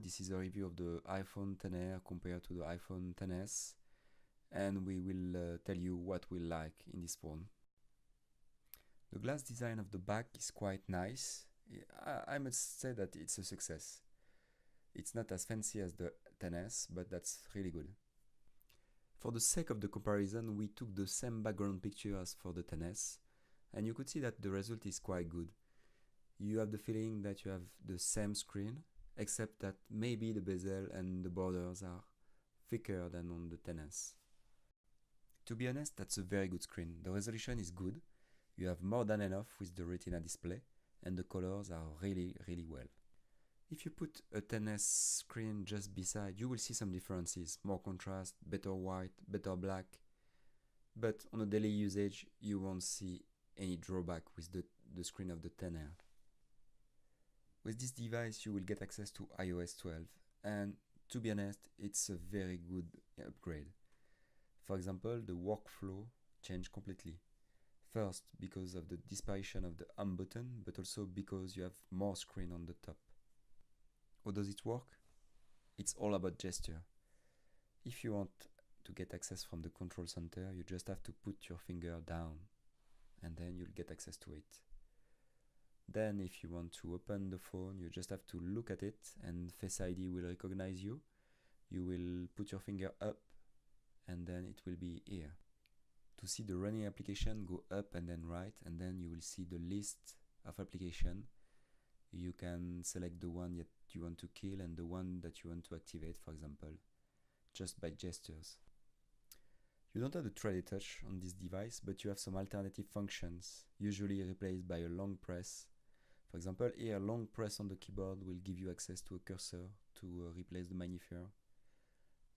this is a review of the iPhone XR compared to the iPhone XS, and we will tell you what we like in this phone. The glass design of the back is quite nice. I must say that it's a success. It's not as fancy as the XS, but that's really good. For the sake of the comparison, we took the same background picture as for the XS, and you could see that the result is quite good. You have the feeling that you have the same screen, except that maybe the bezel and the borders are thicker than on the XS. To be honest, that's a very good screen. The resolution is good, you have more than enough with the Retina display, and the colors are really well. If you put a XS screen just beside, you will see some differences, more contrast, better white, better black, but on a daily usage you won't see any drawback with the screen of the XR. With this device you will get access to iOS 12, and to be honest, it's a very good upgrade. For example, the workflow changed completely. First, because of the disappearance of the home button, but also because you have more screen on the top. How does it work? It's all about gesture. If you want to get access from the control center, you just have to put your finger down, and then you'll get access to it. Then if you want to open the phone, you just have to look at it, and Face ID will recognize you. You will put your finger up, and then it will be here. To see the running application, go up and then right, and then you will see the list of application. You can select the one that you want to kill and the one that you want to activate, for example, just by gestures. You don't have the 3D touch on this device, but you have some alternative functions, usually replaced by a long press. For example, here, long press on the keyboard will give you access to a cursor to replace the magnifier.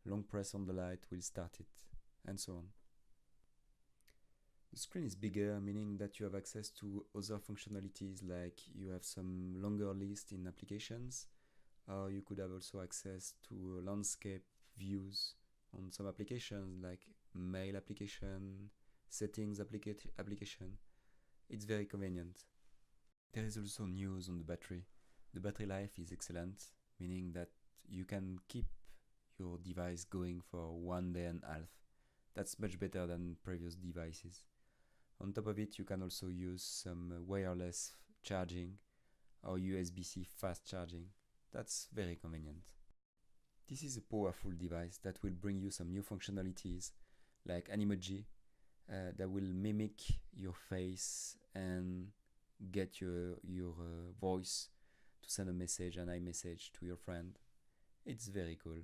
Long press on the light will start it, and so on. The screen is bigger, meaning that you have access to other functionalities, like you have some longer list in applications, or you could have also access to landscape views on some applications like mail application, settings application. It's very convenient. There is also news on the battery. The battery life is excellent, meaning that you can keep your device going for 1 day and a half. That's much better than previous devices. On top of it, you can also use some wireless charging or USB-C fast charging. That's very convenient. This is a powerful device that will bring you some new functionalities like an emoji that will mimic your face and get your voice to send a message, an iMessage to your friend. It's very cool.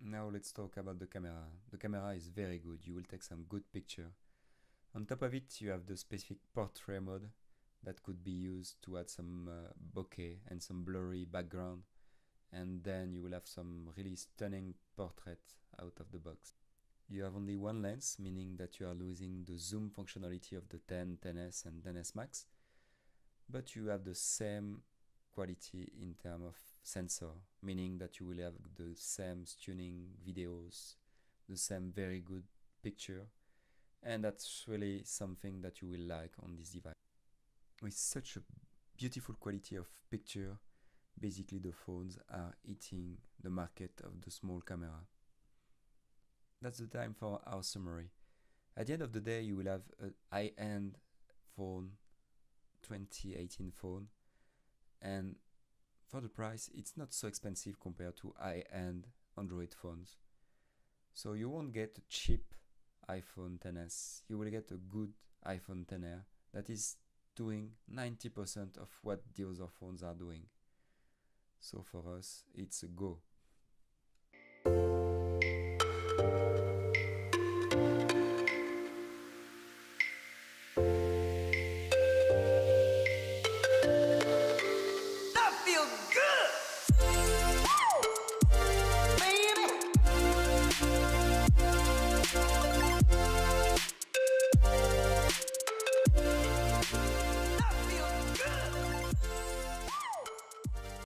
Now let's talk about the camera. The camera is very good. You will take some good picture. On top of it, you have the specific portrait mode that could be used to add some bokeh and some blurry background, and then you will have some really stunning portrait out of the box. You have only one lens, meaning that you are losing the zoom functionality of the 10, XS and XS Max, but you have the same quality in terms of sensor, meaning that you will have the same stunning videos, the same very good picture, and that's really something that you will like on this device. With such a beautiful quality of picture, basically the phones are eating the market of the small camera. That's the time for our summary. At the end of the day, you will have a high-end phone, 2018 phone, and for the price, it's not so expensive compared to high-end Android phones. So you won't get a cheap iPhone XS, you will get a good iPhone XR that is doing 90% of what the other phones are doing. So for us, it's a go.